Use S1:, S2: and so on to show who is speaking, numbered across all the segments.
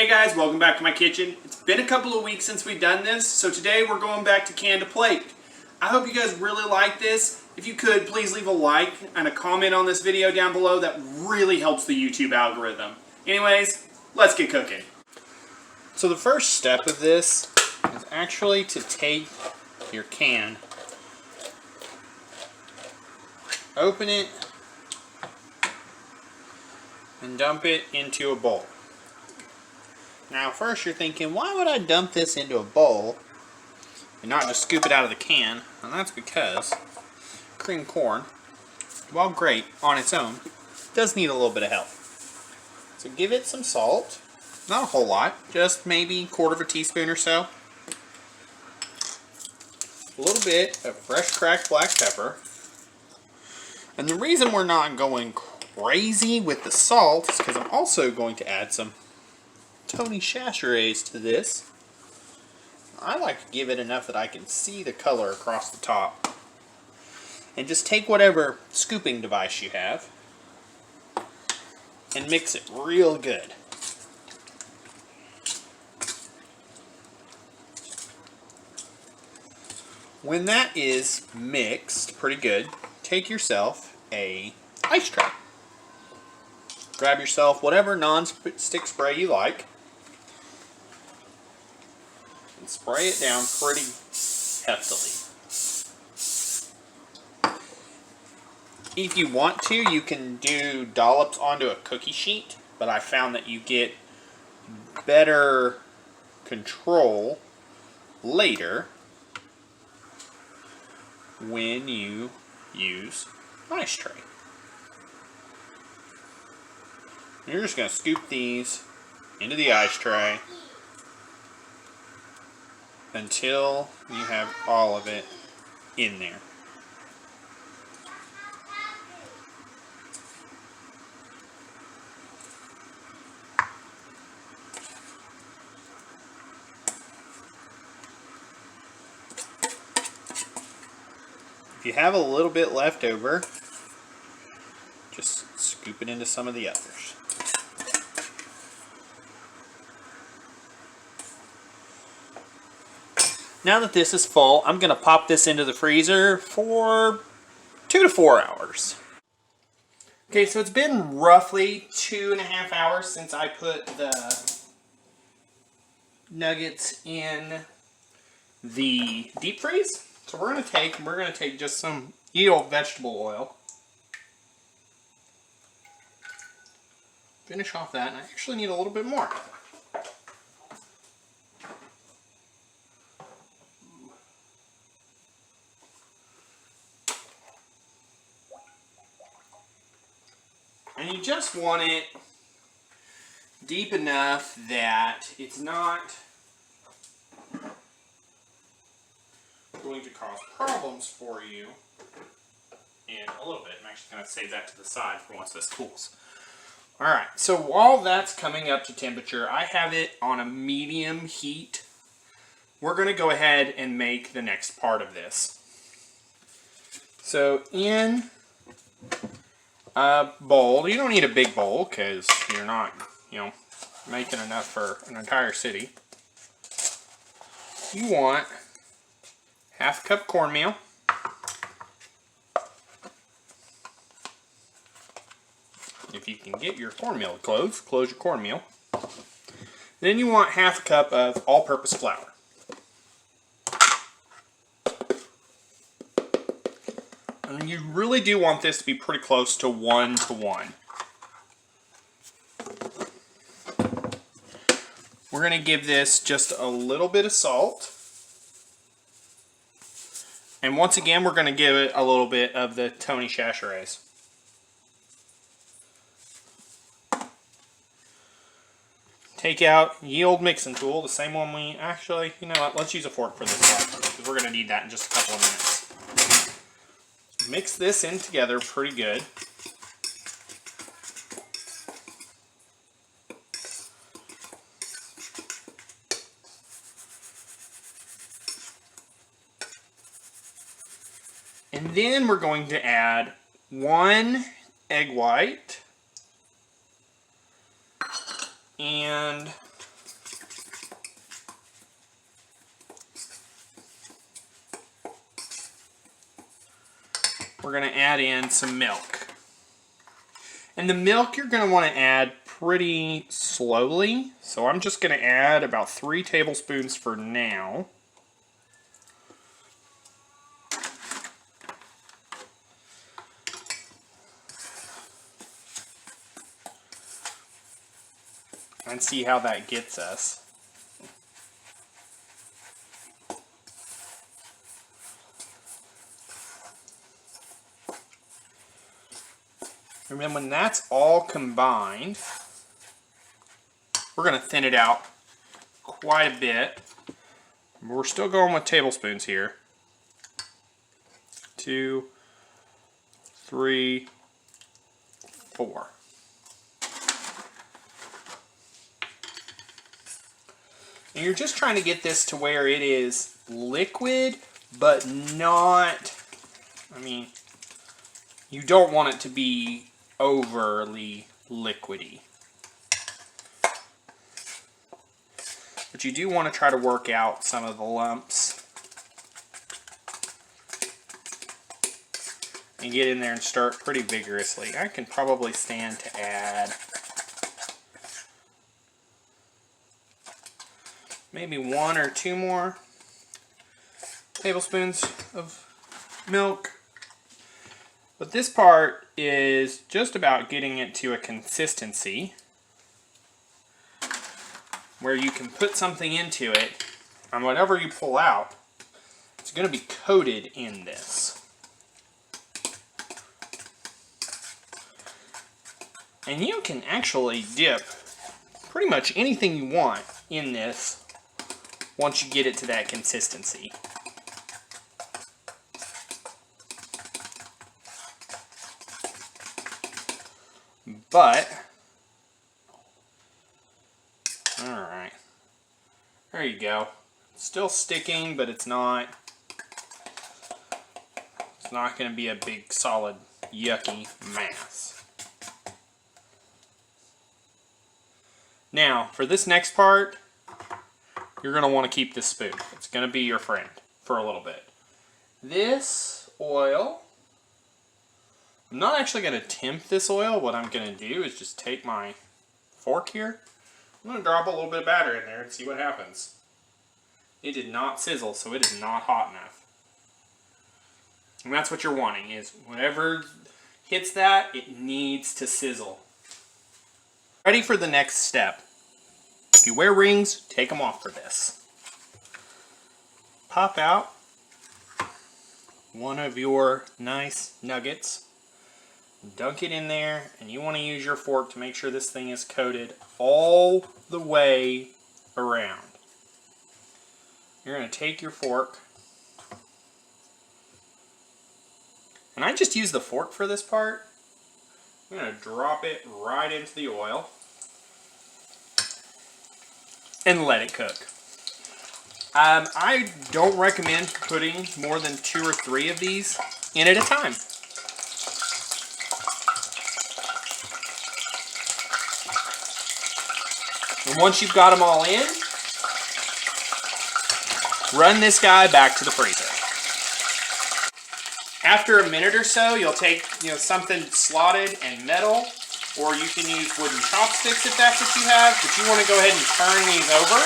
S1: Hey guys, welcome back to my kitchen. It's been a couple of weeks since we've done this, so today we're going back to can to plate. I hope you guys really like this. If you could, please leave a like and a comment on this video down below. That really helps the YouTube algorithm. Anyways, let's get cooking. So the first step of this is actually to take your can, open it, and dump it into a bowl. Now first you're thinking, why would I dump this into a bowl and not just scoop it out of the can? And that's because creamed corn, while great on its own, does need a little bit of help. So give it some salt, not a whole lot, just maybe 1/4 teaspoon or so. A little bit of fresh cracked black pepper. And the reason we're not going crazy with the salt is because I'm also going to add some Tony Chachere's to this. I like to give it enough that I can see the color across the top. And just take whatever scooping device you have and mix it real good. When that is mixed pretty good, take yourself a ice tray. Grab yourself whatever non-stick spray you like and spray it down pretty heftily. If you want to, you can do dollops onto a cookie sheet, but I found that you get better control later when you use an ice tray. You're just going to scoop these into the ice tray until you have all of it in there. If you have a little bit left over, just scoop it into some of the others. Now that this is full, I'm going to pop this into the freezer for 2 to 4 hours. Okay, so it's been roughly 2.5 hours since I put the nuggets in the deep freeze. So we're going to take just some ye olde vegetable oil. Finish off that, and I actually need a little bit more. And you just want it deep enough that it's not going to cause problems for you in a little bit. I'm actually going to save that to the side for once this cools. Alright, so while that's coming up to temperature, I have it on a medium heat. We're going to go ahead and make the next part of this. So in a bowl, you don't need a big bowl because you're not, making enough for an entire city. You want 1/2 cup cornmeal. If you can get your cornmeal to close your cornmeal. Then you want 1/2 cup of all-purpose flour. And you really do want this to be pretty close to 1-to-1. We're going to give this just a little bit of salt. And once again, we're going to give it a little bit of the Tony Chachere's. Take out ye olde mixing tool, the same one we actually, you know what, let's use a fork for this one, because we're going to need that in just a couple of minutes. Mix this in together pretty good. And then we're going to add 1 egg white and we're going to add in some milk. And the milk you're going to want to add pretty slowly. So I'm just going to add about 3 tablespoons for now. And see how that gets us. And then when that's all combined, we're going to thin it out quite a bit. We're still going with tablespoons here. 2, 3, 4. And you're just trying to get this to where it is liquid, but not, I mean, you don't want it to be overly liquidy. But you do want to try to work out some of the lumps. And get in there and stir it pretty vigorously. I can probably stand to add maybe 1 or 2 more tablespoons of milk. But this part is just about getting it to a consistency where you can put something into it, and whatever you pull out, it's going to be coated in this. And you can actually dip pretty much anything you want in this once you get it to that consistency. But, alright, there you go. It's still sticking, but it's not going to be a big, solid, yucky mass. Now, for this next part, you're going to want to keep this spoon. It's going to be your friend for a little bit. This oil, I'm not actually going to temp this oil. What I'm going to do is just take my fork here. I'm going to drop a little bit of batter in there and see what happens. It did not sizzle, so it is not hot enough. And that's what you're wanting, is whatever hits that, it needs to sizzle. Ready for the next step. If you wear rings, take them off for this. Pop out one of your nice nuggets. Dunk it in there, and you want to use your fork to make sure this thing is coated all the way around. You're going to take your fork, and I just use the fork for this part. I'm going to drop it right into the oil and let it cook. I don't recommend putting more than 2 or 3 of these in at a time. And once you've got them all in, run this guy back to the freezer. After a minute or so, you'll take something slotted and metal, or you can use wooden chopsticks if that's what you have, but you want to go ahead and turn these over.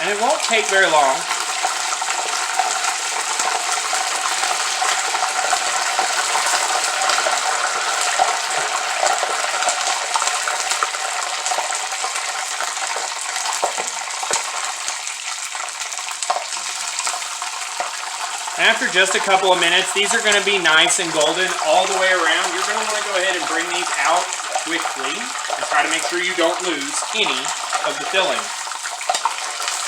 S1: And it won't take very long. After just a couple of minutes, these are going to be nice and golden all the way around. You're going to want to go ahead and bring these out quickly and try to make sure you don't lose any of the filling.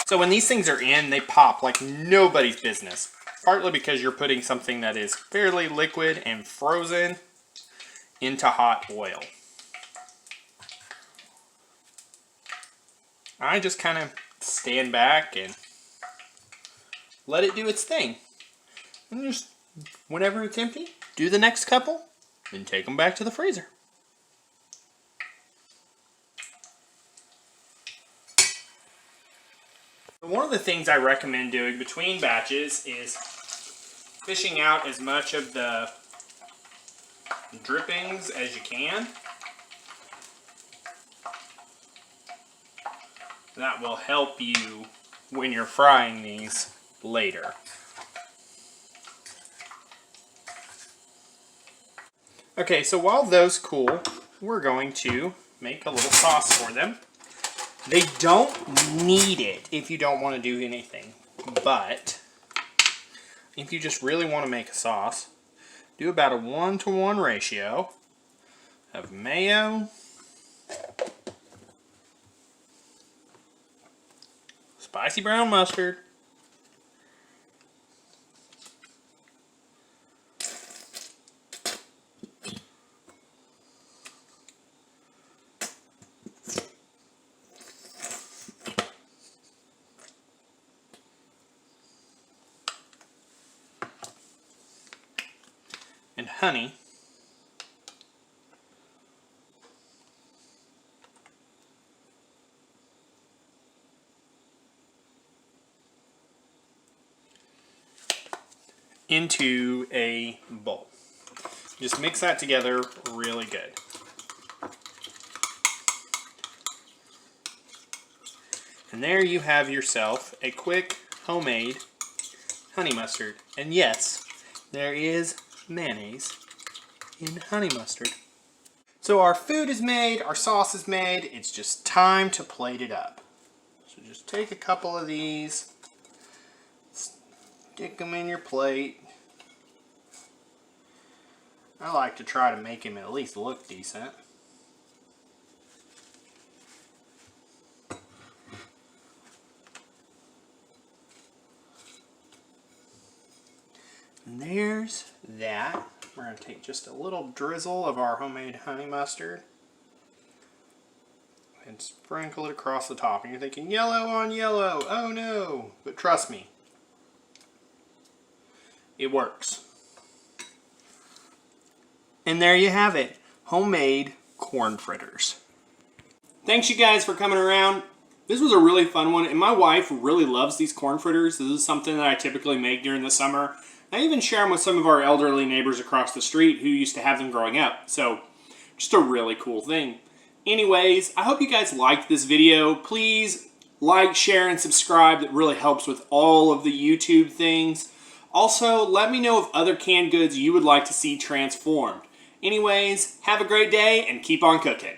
S1: So when these things are in, they pop like nobody's business. Partly because you're putting something that is fairly liquid and frozen into hot oil. I just kind of stand back and let it do its thing. And just, whenever it's empty, do the next couple, then take them back to the freezer. One of the things I recommend doing between batches is fishing out as much of the drippings as you can. That will help you when you're frying these later. Okay, so while those cool, we're going to make a little sauce for them. They don't need it if you don't want to do anything, but if you just really want to make a sauce, do about a 1-to-1 ratio of mayo, spicy brown mustard, and honey. Into a bowl. Just mix that together really good. And there you have yourself a quick homemade honey mustard. And yes, there is mayonnaise in honey mustard. So our food is made, our sauce is made, it's just time to plate it up. So just take a couple of these, stick them in your plate. I like to try to make them at least look decent. And there's that. We're going to take just a little drizzle of our homemade honey mustard and sprinkle it across the top. And you're thinking, yellow on yellow, oh no. But trust me, it works. And there you have it, homemade corn fritters. Thanks you guys for coming around. This was a really fun one, and my wife really loves these corn fritters. This is something that I typically make during the summer. I even share them with some of our elderly neighbors across the street who used to have them growing up. So, just a really cool thing. Anyways, I hope you guys liked this video. Please like, share, and subscribe. That really helps with all of the YouTube things. Also, let me know of other canned goods you would like to see transformed. Anyways, have a great day and keep on cooking.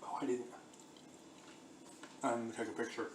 S1: Oh, I didn't. I'm going to take a picture.